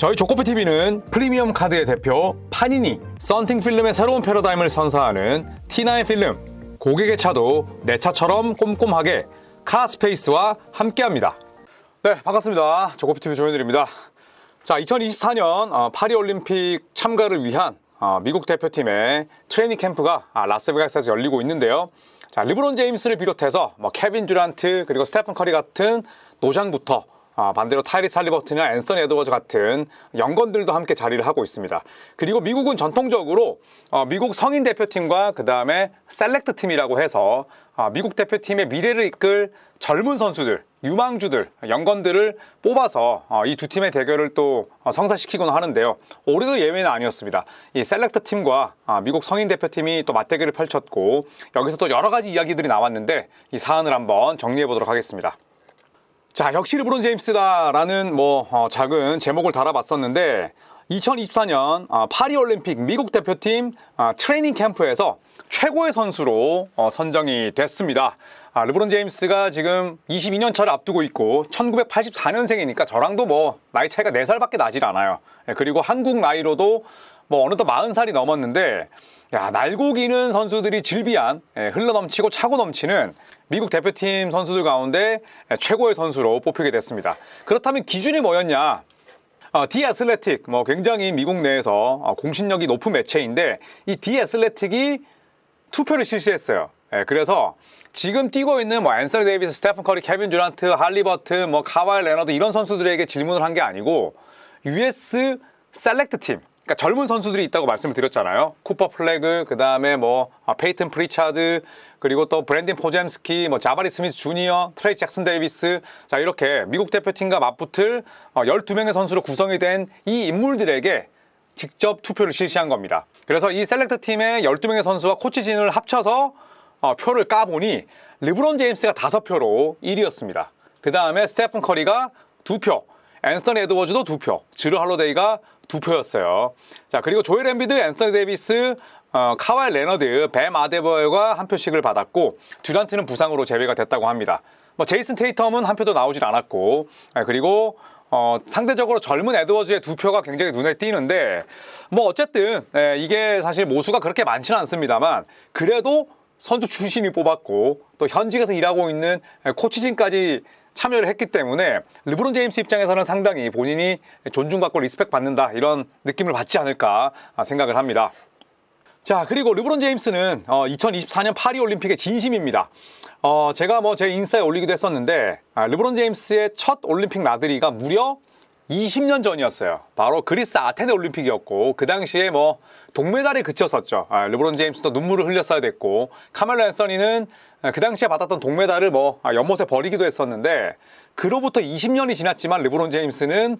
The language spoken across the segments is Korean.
저희 조코피TV는 프리미엄 카드의 대표 파니니, 썬팅 필름의 새로운 패러다임을 선사하는 T9 필름, 고객의 차도 내 차처럼 꼼꼼하게 카스페이스와 함께합니다. 네, 반갑습니다. 조코피TV 조현일입니다. 자, 2024년 파리올림픽 참가를 위한 미국 대표팀의 트레이닝 캠프가 라스베가스에서 열리고 있는데요. 자, 르브론 제임스를 비롯해서 케빈 듀란트 그리고 스테픈 커리 같은 노장부터 반대로 타이리스 할리버튼이나 앤서니 에드워즈 같은 영건들도 함께 자리를 하고 있습니다. 그리고 미국은 전통적으로 미국 성인 대표팀과 그 다음에 셀렉트 팀이라고 해서 미국 대표팀의 미래를 이끌 젊은 선수들, 유망주들, 영건들을 뽑아서 이 두 팀의 대결을 또 성사시키곤 하는데요. 올해도 예외는 아니었습니다. 이 셀렉트 팀과 미국 성인 대표팀이 또 맞대결을 펼쳤고 여기서 또 여러 가지 이야기들이 나왔는데 이 사안을 한번 정리해 보도록 하겠습니다. 자, 역시 르브론 제임스다라는 작은 제목을 달아봤었는데 2024년 파리올림픽 미국 대표팀 트레이닝 캠프에서 최고의 선수로 선정이 됐습니다. 르브론 제임스가 지금 22년 차를 앞두고 있고 1984년생이니까 저랑도 나이 차이가 4살밖에 나질 않아요. 그리고 한국 나이로도 어느덧 40살이 넘었는데 날고 기는 선수들이 질비한 흘러넘치고 차고 넘치는 미국 대표팀 선수들 가운데 최고의 선수로 뽑히게 됐습니다. 그렇다면 기준이 뭐였냐? 디 애슬레틱, 굉장히 미국 내에서 공신력이 높은 매체인데 이 디 애슬레틱이 투표를 실시했어요. 그래서 지금 뛰고 있는 앤서니 데이비스, 스테픈 커리, 케빈 듀란트, 할리버튼, 카와이 레너드 이런 선수들에게 질문을 한 게 아니고 US 셀렉트 팀, 그러니까 젊은 선수들이 있다고 말씀을 드렸잖아요. 쿠퍼 플래그, 그 다음에 페이튼 프리차드, 그리고 또 브랜든 포젬스키, 자바리 스미스 주니어, 트레이 잭슨 데이비스, 자 이렇게 미국 대표팀과 맞붙을 12명의 선수로 구성이 된 이 인물들에게 직접 투표를 실시한 겁니다. 그래서 이 셀렉트 팀의 12명의 선수와 코치진을 합쳐서 표를 까보니 르브론 제임스가 5표로 1위였습니다. 그 다음에 스테픈 커리가 2표, 앤서니 에드워즈도 2표, 드루 할로데이가 2표였어요. 자, 그리고 조엘 엠비드, 앤서니 데이비스, 카와이 레너드, 뱀 아데바요가 1표씩을 받았고 듀란트는 부상으로 제외가 됐다고 합니다. 제이슨 테이텀은 1표도 나오질 않았고 그리고 상대적으로 젊은 에드워즈의 2표가 굉장히 눈에 띄는데 어쨌든 이게 사실 모수가 그렇게 많지는 않습니다만 그래도 선수 출신이 뽑았고 또 현직에서 일하고 있는 코치진까지 참여를 했기 때문에 르브론 제임스 입장에서는 상당히 본인이 존중받고 리스펙 받는다 이런 느낌을 받지 않을까 생각을 합니다. 자, 그리고 르브론 제임스는 2024년 파리올림픽의 진심입니다. 제가 제 인스타에 올리기도 했었는데 르브론 제임스의 첫 올림픽 나들이가 무려 20년 전이었어요. 바로 그리스 아테네 올림픽이었고 그 당시에 동메달에 그쳤었죠. 르브론 제임스도 눈물을 흘렸어야 됐고 카멜로 앤서니는 그 당시에 받았던 동메달을 연못에 버리기도 했었는데 그로부터 20년이 지났지만 르브론 제임스는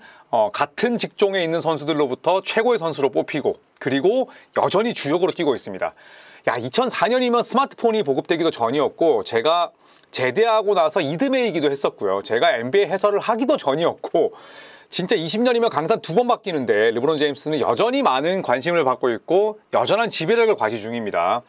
같은 직종에 있는 선수들로부터 최고의 선수로 뽑히고 그리고 여전히 주역으로 뛰고 있습니다. 2004년이면 스마트폰이 보급되기도 전이었고 제가 제대하고 나서 이듬해이기도 했었고요. 제가 NBA 해설을 하기도 전이었고 진짜 20년이면 강산 2번 바뀌는데 르브론 제임스는 여전히 많은 관심을 받고 있고 여전한 지배력을 과시 중입니다.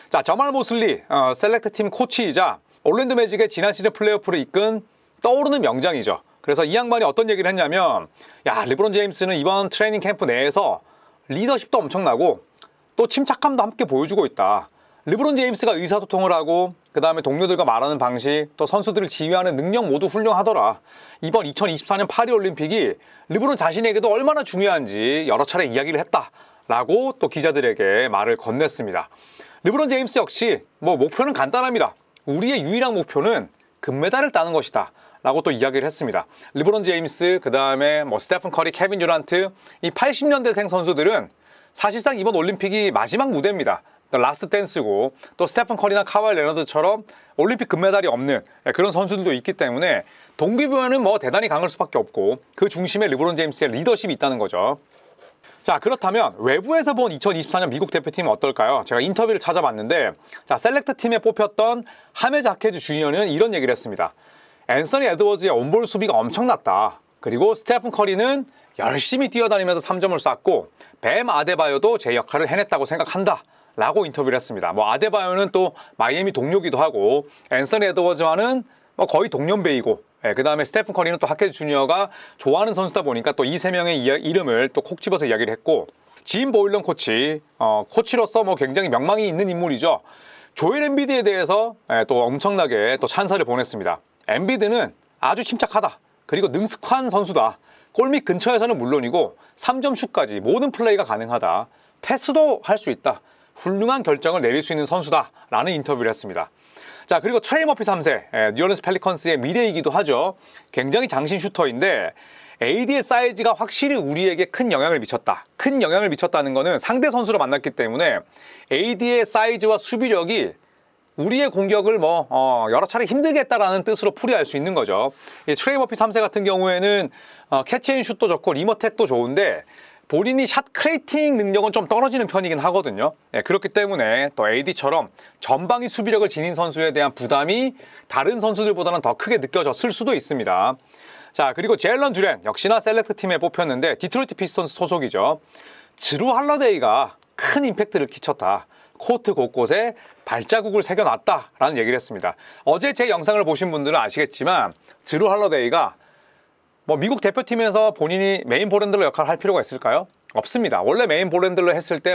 자, 저말 모슬리 셀렉트 팀 코치이자 올랜도 매직의 지난 시즌 플레이오프를 이끈 떠오르는 명장이죠. 그래서 이 양반이 어떤 얘기를 했냐면 르브론 제임스는 이번 트레이닝 캠프 내에서 리더십도 엄청나고 또 침착함도 함께 보여주고 있다. 르브론 제임스가 의사소통을 하고 그 다음에 동료들과 말하는 방식 또 선수들을 지휘하는 능력 모두 훌륭하더라. 이번 2024년 파리올림픽이 르브론 자신에게도 얼마나 중요한지 여러 차례 이야기를 했다라고 또 기자들에게 말을 건넸습니다. 르브론 제임스 역시 목표는 간단합니다. 우리의 유일한 목표는 금메달을 따는 것이다 라고 또 이야기를 했습니다. 르브론 제임스, 그 다음에 스테픈 커리, 케빈 듀란트 이 80년대생 선수들은 사실상 이번 올림픽이 마지막 무대입니다. 라스트 댄스고 또 스테픈 커리나 카와이 레너드처럼 올림픽 금메달이 없는 그런 선수들도 있기 때문에 동기부여는 대단히 강할 수밖에 없고 그 중심에 르브론 제임스의 리더십이 있다는 거죠. 자, 그렇다면 외부에서 본 2024년 미국 대표팀은 어떨까요? 제가 인터뷰를 찾아봤는데 셀렉트 팀에 뽑혔던 하메 자케즈 주니어는 이런 얘기를 했습니다. 앤서니 에드워즈의 온볼 수비가 엄청났다. 그리고 스테픈 커리는 열심히 뛰어다니면서 3점을 쐈고 뱀 아데바요도 제 역할을 해냈다고 생각한다 라고 인터뷰를 했습니다. 아데바요는 또 마이애미 동료기도 하고 앤서니 에드워즈와는 뭐 거의 동년배이고, 그 다음에 스테픈 커리는 또 하케즈 주니어가 좋아하는 선수다 보니까 또 이 세 명의 이름을 또 콕 집어서 이야기를 했고, 짐 보일런 코치, 코치로서 뭐 굉장히 명망이 있는 인물이죠. 조엘 엠비드에 대해서 또 엄청나게 또 찬사를 보냈습니다. 엠비드는 아주 침착하다. 그리고 능숙한 선수다. 골밑 근처에서는 물론이고 3점 슛까지 모든 플레이가 가능하다. 패스도 할 수 있다. 훌륭한 결정을 내릴 수 있는 선수다. 라는 인터뷰를 했습니다. 자, 그리고 트레이 머피 3세, 뉴올리언스 펠리컨스의 미래이기도 하죠. 굉장히 장신 슈터인데 AD의 사이즈가 확실히 우리에게 큰 영향을 미쳤다. 큰 영향을 미쳤다는 것은 상대 선수를 만났기 때문에 AD의 사이즈와 수비력이 우리의 공격을 여러 차례 힘들게 했다라는 뜻으로 풀이할 수 있는 거죠. 이 트레이 머피 3세 같은 경우에는 캐치앤슛도 좋고 리머텍도 좋은데 본인이 샷 크리에이팅 능력은 좀 떨어지는 편이긴 하거든요. 그렇기 때문에 또 AD처럼 전방위 수비력을 지닌 선수에 대한 부담이 다른 선수들보다는 더 크게 느껴졌을 수도 있습니다. 자, 그리고 제일런 듀렌 역시나 셀렉트 팀에 뽑혔는데 디트로이트 피스톤스 소속이죠. 드루 할러데이가 큰 임팩트를 끼쳤다. 코트 곳곳에 발자국을 새겨놨다라는 얘기를 했습니다. 어제 제 영상을 보신 분들은 아시겠지만 드루 할러데이가 미국 대표팀에서 본인이 메인 볼핸들러 역할을 할 필요가 있을까요? 없습니다. 원래 메인 볼핸들러 했을 때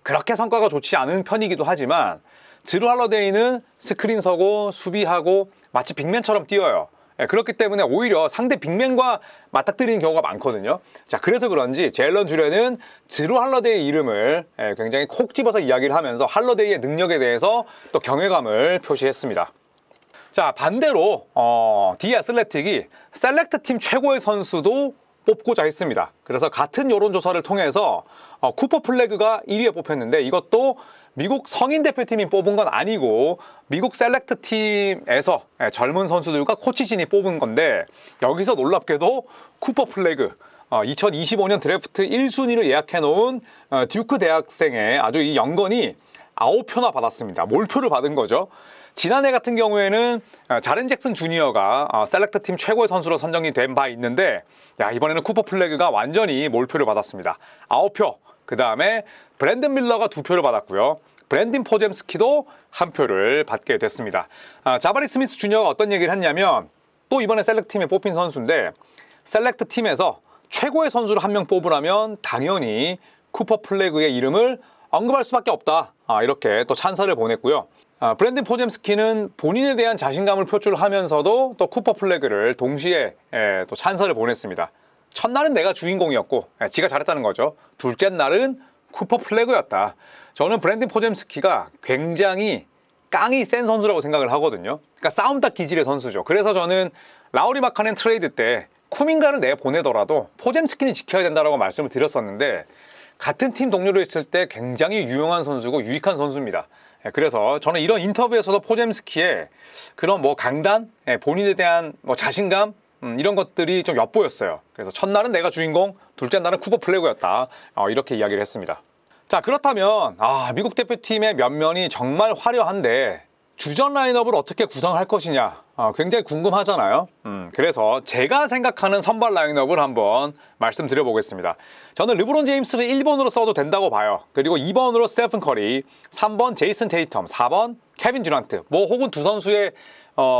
그렇게 성과가 좋지 않은 편이기도 하지만 드루 할러데이는 스크린 서고 수비하고 마치 빅맨처럼 뛰어요. 그렇기 때문에 오히려 상대 빅맨과 맞닥뜨리는 경우가 많거든요. 자, 그래서 그런지 제일런 듀렌은 드루 할러데이의 이름을 굉장히 콕 집어서 이야기를 하면서 할러데이의 능력에 대해서 또 경외감을 표시했습니다. 자, 반대로 디 애슬레틱이 셀렉트 팀 최고의 선수도 뽑고자 했습니다. 그래서 같은 여론조사를 통해서 쿠퍼 플래그가 1위에 뽑혔는데 이것도 미국 성인 대표팀이 뽑은 건 아니고 미국 셀렉트 팀에서 젊은 선수들과 코치진이 뽑은 건데 여기서 놀랍게도 쿠퍼 플래그 2025년 드래프트 1순위를 예약해 놓은 듀크 대학생의 아주 이 연건이 9표나 받았습니다. 몰표를 받은 거죠. 지난해 같은 경우에는 자렌 잭슨 주니어가 셀렉트 팀 최고의 선수로 선정이 된 바 있는데 이번에는 쿠퍼 플래그가 완전히 몰표를 받았습니다. 9표. 그 다음에 브랜든 밀러가 2표를 받았고요. 브랜딘 포젬스키도 1표를 받게 됐습니다. 자바리 스미스 주니어가 어떤 얘기를 했냐면 또 이번에 셀렉트 팀에 뽑힌 선수인데 셀렉트 팀에서 최고의 선수를 한 명 뽑으라면 당연히 쿠퍼 플래그의 이름을 언급할 수밖에 없다. 이렇게 또 찬사를 보냈고요. 브랜든 포젬스키는 본인에 대한 자신감을 표출하면서도 또 쿠퍼 플래그를 동시에 또 찬사를 보냈습니다. 첫날은 내가 주인공이었고 지가 잘했다는 거죠. 둘째 날은 쿠퍼 플래그였다. 저는 브랜든 포젬스키가 굉장히 깡이 센 선수라고 생각을 하거든요. 그러니까 싸움다 기질의 선수죠. 그래서 저는 라우리 마카넨 트레이드 때 쿠민가를 내보내더라도 포젬스키는 지켜야 된다고 말씀을 드렸었는데 같은 팀 동료로 있을 때 굉장히 유용한 선수고 유익한 선수입니다. 그래서 저는 이런 인터뷰에서도 포젬스키의 그런 강단, 본인에 대한 자신감 이런 것들이 좀 엿보였어요. 그래서 첫날은 내가 주인공, 둘째 날은 쿠퍼 플래그였다. 이렇게 이야기를 했습니다. 자, 그렇다면 미국 대표팀의 면면이 정말 화려한데 주전 라인업을 어떻게 구성할 것이냐 굉장히 궁금하잖아요. 그래서 제가 생각하는 선발 라인업을 한번 말씀드려보겠습니다. 저는 르브론 제임스를 1번으로 써도 된다고 봐요. 그리고 2번으로 스테픈 커리, 3번 제이슨 테이텀, 4번 케빈 듀란트 혹은 두 선수의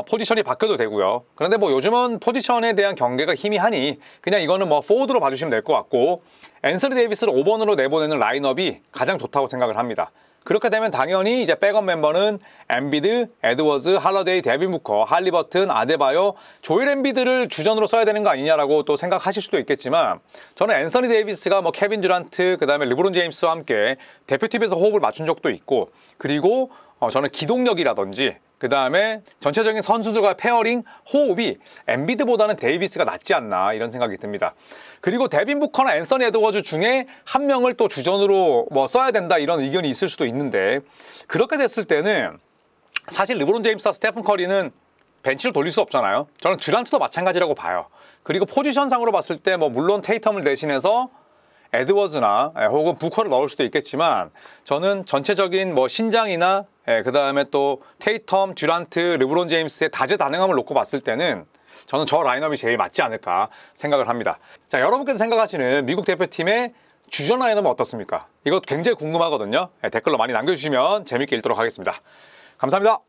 포지션이 바뀌어도 되고요. 그런데 요즘은 포지션에 대한 경계가 희미하니 그냥 이거는 포워드로 봐주시면 될 것 같고 앤서니 데이비스를 5번으로 내보내는 라인업이 가장 좋다고 생각을 합니다. 그렇게 되면 당연히 이제 백업 멤버는 엠비드, 에드워즈, 할러데이, 데빈 부커, 할리버튼, 아데바요, 조엘 엠비드를 주전으로 써야 되는 거 아니냐라고 또 생각하실 수도 있겠지만 저는 앤서니 데이비스가 케빈 듀란트, 그 다음에 르브론 제임스와 함께 대표팀에서 호흡을 맞춘 적도 있고 그리고 저는 기동력이라든지 그 다음에 전체적인 선수들과 페어링, 호흡이 엠비드보다는 데이비스가 낫지 않나 이런 생각이 듭니다. 그리고 데빈 부커나 앤서니 에드워즈 중에 한 명을 또 주전으로 써야 된다 이런 의견이 있을 수도 있는데 그렇게 됐을 때는 사실 르브론 제임스와 스테픈 커리는 벤치를 돌릴 수 없잖아요. 저는 듀란트도 마찬가지라고 봐요. 그리고 포지션상으로 봤을 때 물론 테이텀을 대신해서 에드워즈나 혹은 부커를 넣을 수도 있겠지만 저는 전체적인 신장이나 그 다음에 또 테이텀, 듀란트, 르브론 제임스의 다재다능함을 놓고 봤을 때는 저는 저 라인업이 제일 맞지 않을까 생각을 합니다. 자, 여러분께서 생각하시는 미국 대표팀의 주전 라인업은 어떻습니까? 이거 굉장히 궁금하거든요. 댓글로 많이 남겨주시면 재밌게 읽도록 하겠습니다. 감사합니다.